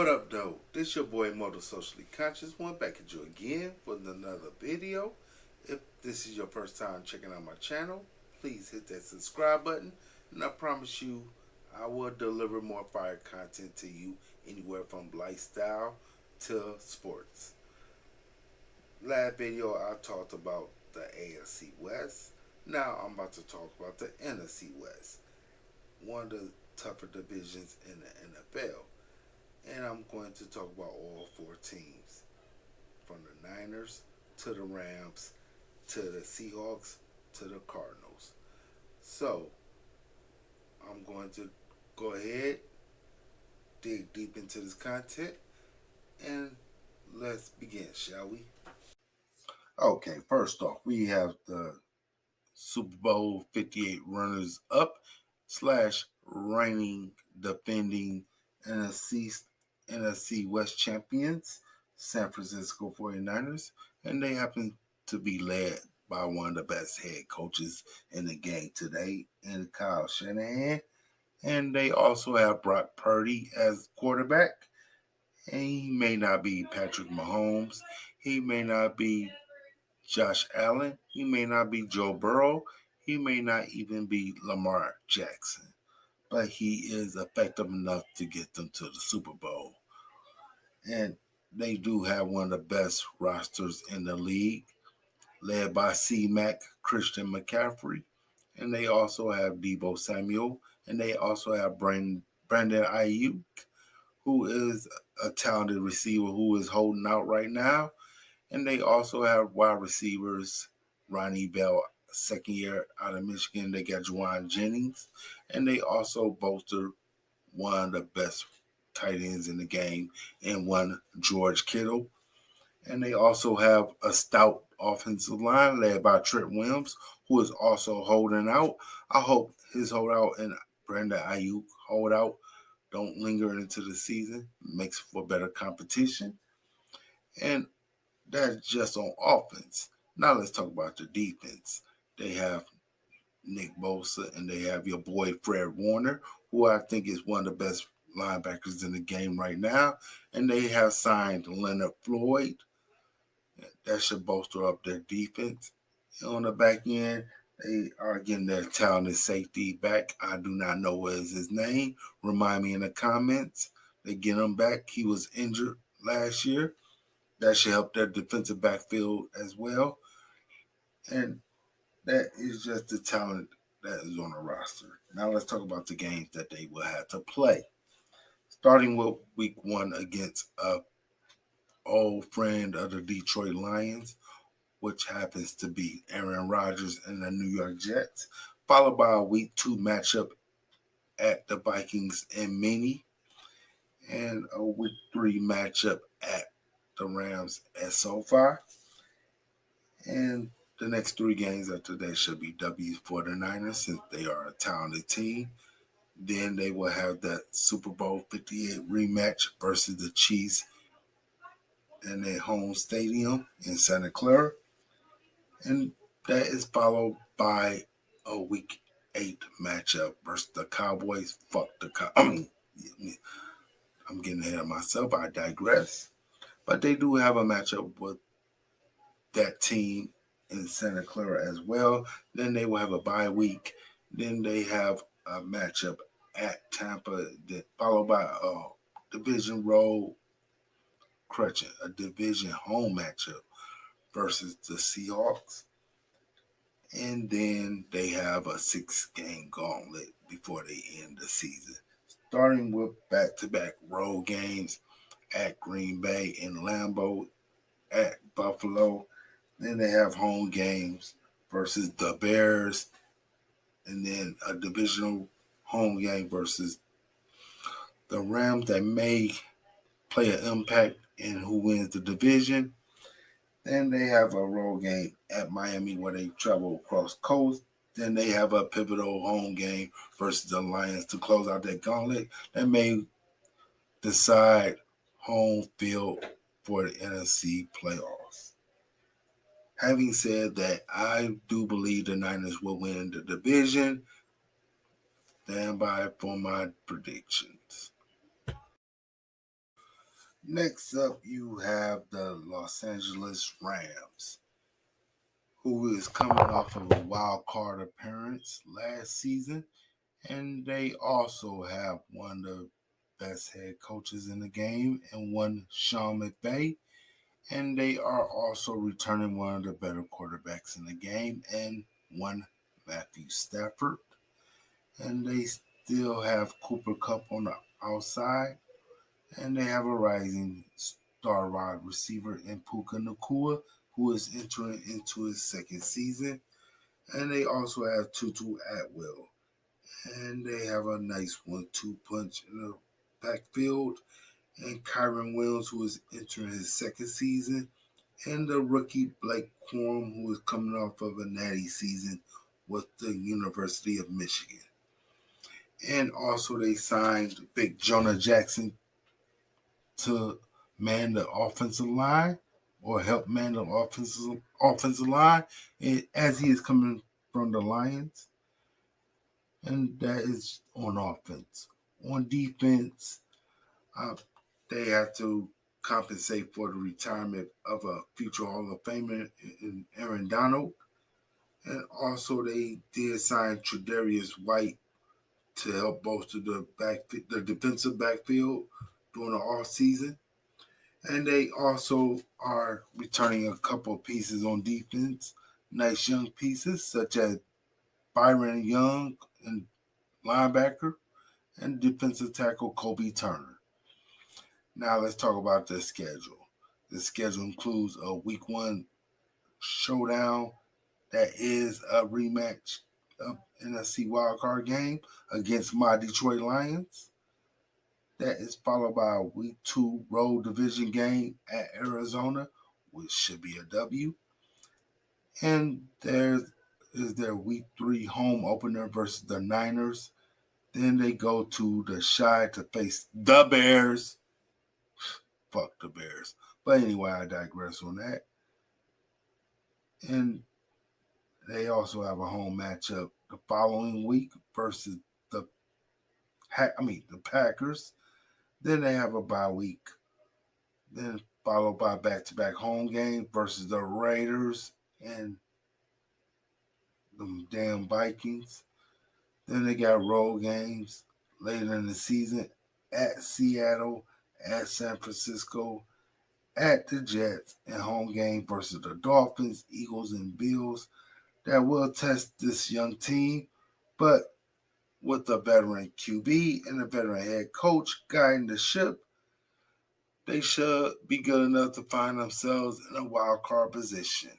What up, though? This your boy Motor Socially Conscious One back at you again with another video. If this is your first time checking out my channel, please hit that subscribe button, and I promise you I will deliver more fire content to you anywhere from lifestyle to sports. Last video I talked about the AFC West. Now I'm about to talk about the NFC West, one of the tougher divisions in the NFL. And I'm going to talk about all four teams, from the Niners to the Rams to the Seahawks to the Cardinals. So I'm going to go ahead, dig deep into this content, and let's begin, shall we? Okay, first off, we have the Super Bowl 58 runners up slash reigning defending NFC NFC West champions, San Francisco 49ers, and they happen to be led by one of the best head coaches in the game today, in Kyle Shanahan. And they also have Brock Purdy as quarterback. And he may not be Patrick Mahomes. He may not be Josh Allen. He may not be Joe Burrow. He may not even be Lamar Jackson. But he is effective enough to get them to the Super Bowl. And they do have one of the best rosters in the league, led by C-Mac, Christian McCaffrey. And they also have Debo Samuel. And they also have Brandon Ayuk, who is a talented receiver who is holding out right now. And they also have wide receivers, Ronnie Bell, second year out of Michigan. They got Juwan Jennings. And they also bolster one of the best tight ends in the game and one George Kittle. And they also have a stout offensive line led by Trent Williams, who is also holding out. I hope his holdout and Brandon Ayuk holdout don't linger into the season. Makes for better competition. And that's just on offense. Now let's talk about the defense. They have Nick Bosa and they have your boy Fred Warner, who I think is one of the best linebackers in the game right now. And they have signed Leonard Floyd. That should bolster up their defense. On the back end, they are getting their talented safety back. I do not know what is his name. Remind me in the comments. They get him back. He was injured last year. That should help their defensive backfield as well. And that is just the talent that is on the roster. Now let's talk about the games that they will have to play. Starting with week one against a old friend of the Detroit Lions, which happens to be Aaron Rodgers and the New York Jets, followed by a week two matchup at the Vikings and Minnie, and a week three matchup at the Rams at SoFi. And the next three games after that should be W's for the Niners, since they are a talented team. Then they will have that Super Bowl 58 rematch versus the Chiefs in their home stadium in Santa Clara. And that is followed by a week 8 matchup versus the Cowboys. Fuck the Cowboys. I'm getting ahead of myself. I digress. But they do have a matchup with that team in Santa Clara as well. Then they will have a bye week. Then they have a matchup at Tampa, followed by a division road a division home matchup versus the Seahawks. And then they have a 6-game gauntlet before they end the season, starting with back-to-back road games at Green Bay and Lambeau, at Buffalo. Then they have home games versus the Bears, and then a divisional home game versus the Rams that may play an impact in who wins the division. Then they have a road game at Miami where they travel across coast. Then they have a pivotal home game versus the Lions to close out that gauntlet that may decide home field for the NFC playoffs. Having said that, I do believe the Niners will win the division. Stand by for my predictions. Next up, you have the Los Angeles Rams, who is coming off of a wild card appearance last season, and they also have one of the best head coaches in the game, and one Sean McVay, and they are also returning one of the better quarterbacks in the game, and one Matthew Stafford, and they still have Cooper Cup on the outside, and they have a rising star wide receiver in Puka Nakua, who is entering into his second season. And they also have Tutu Atwell. And they have a nice 1-2 punch in the backfield. And Kyron Williams, who is entering his second season. And the rookie Blake Corum, who is coming off of a natty season with the University of Michigan. And also they signed Big Jonah Jackson to man the offensive line or help man the offensive line as he is coming from the Lions. And that is on offense. On defense, uh, they have to compensate for the retirement of a future Hall of Famer in Aaron Donald. And also they did sign Tre'Davious White to help bolster the defensive backfield during the off season. And they also are returning a couple of pieces on defense, nice young pieces such as Byron Young and linebacker and defensive tackle Kobe Turner. Now let's talk about the schedule. The schedule includes a week one showdown that is a rematch of NFC wildcard game against my Detroit Lions. That is followed by a week two road division game at Arizona, which should be a W. And there is their week three home opener versus the Niners. Then they go to the Shy to face the Bears. Fuck the Bears. But anyway, I digress on that. And they also have a home matchup the following week versus the the Packers. Then they have a bye week. Then followed by back-to-back home games versus the Raiders and the damn Vikings. Then they got road games later in the season at Seattle, at San Francisco, at the Jets, and home game versus the Dolphins, Eagles, and Bills. That will test this young team, but with a veteran QB and a veteran head coach guiding the ship, they should be good enough to find themselves in a wild card position.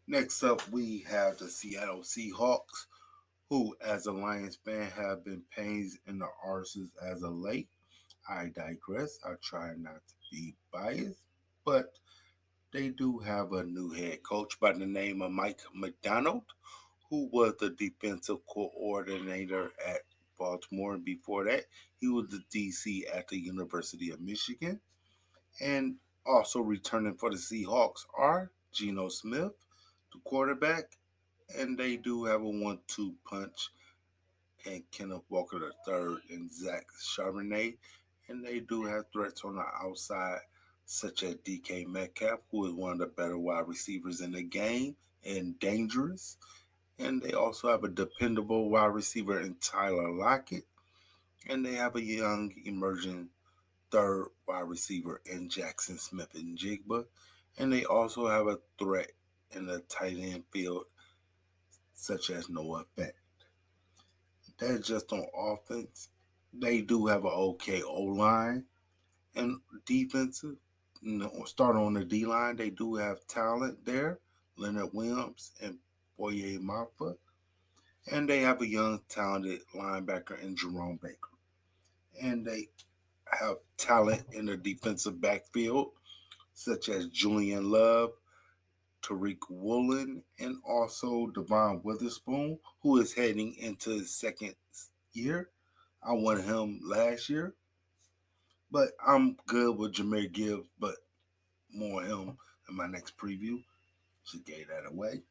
Next up, we have the Seattle Seahawks, who, as a Lions fan, have been pains in the arses as of late. I digress. I try not to be biased, but they do have a new head coach by the name of Mike McDonald, who was the defensive coordinator at Baltimore. Before that, he was the DC at the University of Michigan. And also returning for the Seahawks are Geno Smith, the quarterback, and they do have a 1-2 punch and Kenneth Walker III and Zach Charbonnet. And they do have threats on the outside, such as DK Metcalf, who is one of the better wide receivers in the game and dangerous. And they also have a dependable wide receiver in Tyler Lockett. And they have a young emerging third wide receiver in Jackson Smith and Jigba. And they also have a threat in the tight end field, such as Noah Fant. That's just on offense. They do have an okay O line and defensive. Start on the D line. They do have talent there. Leonard Williams and Boye Mafa. And they have a young, talented linebacker in Jerome Baker. And they have talent in the defensive backfield, such as Julian Love, Tariq Woolen, and also Devon Witherspoon, who is heading into his second year. I wanted him last year, but I'm good with Jameer Gibbs, but more him in my next preview. Should gave that away.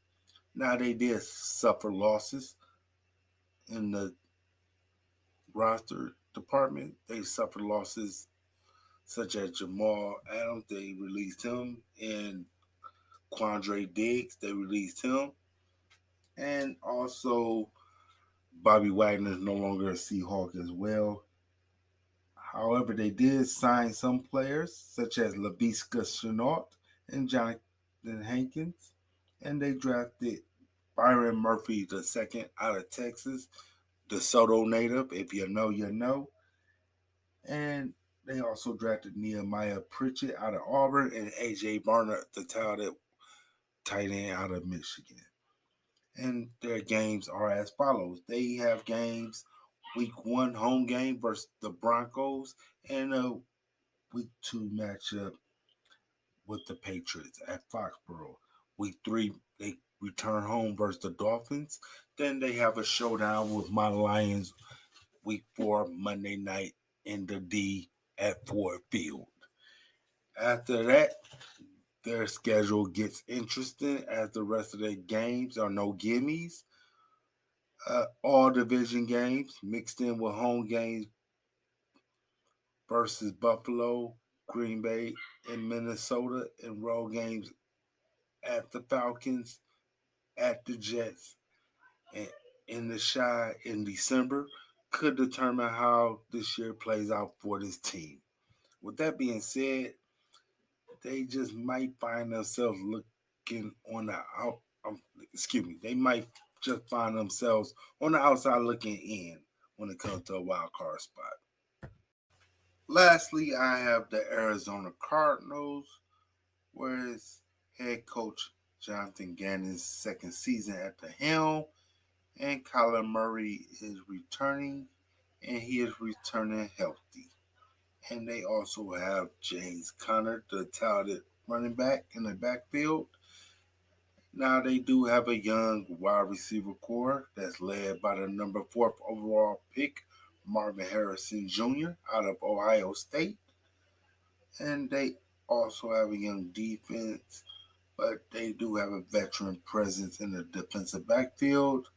Now they did suffer losses in the roster department. They suffered losses such as Jamal Adams, they released him, and Quandre Diggs, they released him, and also Bobby Wagner is no longer a Seahawk as well. However, they did sign some players such as Laviska Shenault and Jonathan Hankins, and they drafted Byron Murphy II out of Texas, the Soto native. If you know, you know. And they also drafted Nehemiah Pritchett out of Auburn and AJ Barnett, the talented tight end out of Michigan. And their games are as follows. They have games week 1 home game versus the Broncos and a week 2 matchup with the Patriots at Foxborough. Week 3 they return home versus the Dolphins. Then they have a showdown with my Lions week 4 Monday night in the D at Ford Field. After that, their schedule gets interesting as the rest of their games are no gimmies. All division games mixed in with home games versus Buffalo, Green Bay, and Minnesota, and road games at the Falcons, at the Jets, and in the Shy in December could determine how this year plays out for this team. With that being said, they just might find themselves looking on the out. They might just find themselves on the outside looking in when it comes to a wild card spot. Lastly, I have the Arizona Cardinals, where it's head coach Jonathan Gannon's second season at the helm, and Kyler Murray is returning, and he is returning healthy. And they also have James Conner, the talented running back in the backfield. Now they do have a young wide receiver core that's led by the number 4th overall pick, Marvin Harrison Jr. out of Ohio State. And they also have a young defense, but they do have a veteran presence in the defensive backfield,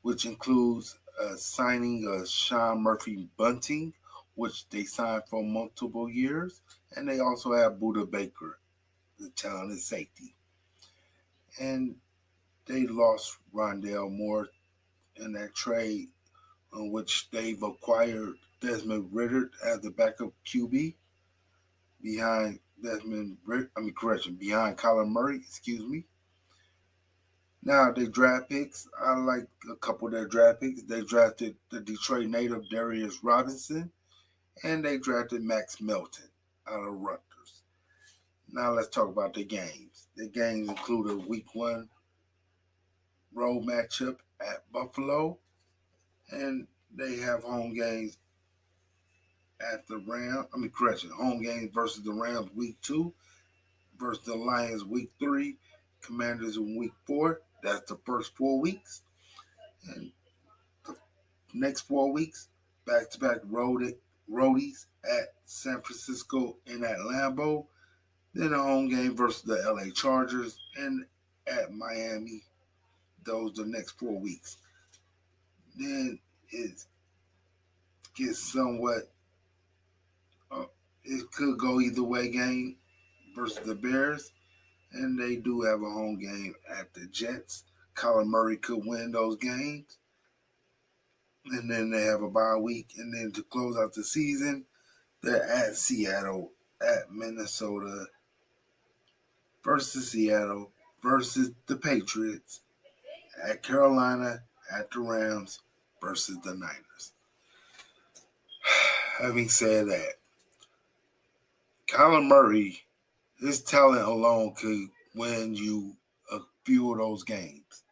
which includes signing Sean Murphy Bunting, which they signed for multiple years, and they also have Buda Baker, the talented safety. And they lost Rondell Moore in that trade, in which they've acquired Desmond Ritter as the backup QB behind behind Kyler Murray, excuse me. Now they draft picks. I like a couple of their draft picks. They drafted the Detroit native Darius Robinson, and they drafted Max Melton out of Rutgers. Now let's talk about the games. The games include a Week 1 road matchup at Buffalo, and they have home games at the Rams. Home games versus the Rams Week 2, versus the Lions Week 3, Commanders in Week 4. That's the first 4 weeks. And the next 4 weeks, back-to-back roadies at San Francisco and at Lambeau. Then a home game versus the LA Chargers and at Miami. Those the next 4 weeks. Then it gets somewhat. Uh, it could go either way game versus the Bears, and they do have a home game at the Jets. Kyler Murray could win those games, and then they have a bye week, and then to close out the season, they're at Seattle, at Minnesota, versus Seattle, versus the Patriots, at Carolina, at the Rams, versus the Niners. Having said that, Kyler Murray, his talent alone could win you a few of those games.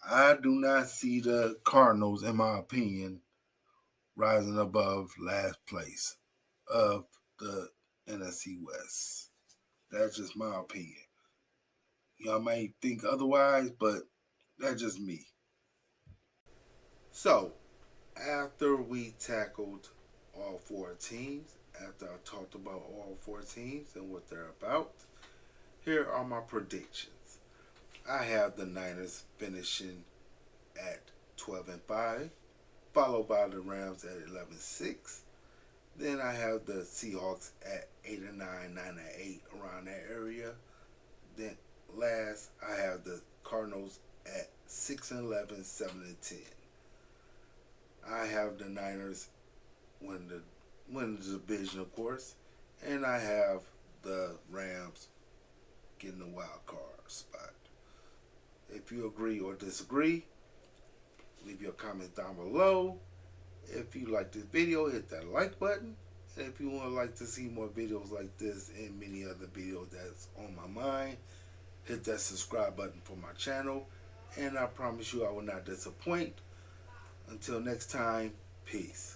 I do not see the Cardinals, in my opinion, rising above last place of the NFC West. That's just my opinion. Y'all may think otherwise, but that's just me. So, after we tackled all 4 teams, after I talked about all 4 teams and what they're about, here are my predictions. I have the Niners finishing at 12-5, followed by the Rams at 11-6, Then I have the Seahawks at 8-9, 9-8, around that area. Then last I have the Cardinals at 6-11, 7-10. I have the Niners win the division, of course, and I have the Rams getting the wild card spot. If you agree or disagree, leave your comments down below. If you like this video, hit that like button. And if you would like to see more videos like this and many other videos that's on my mind, hit that subscribe button for my channel. And I promise you I will not disappoint. Until next time, peace.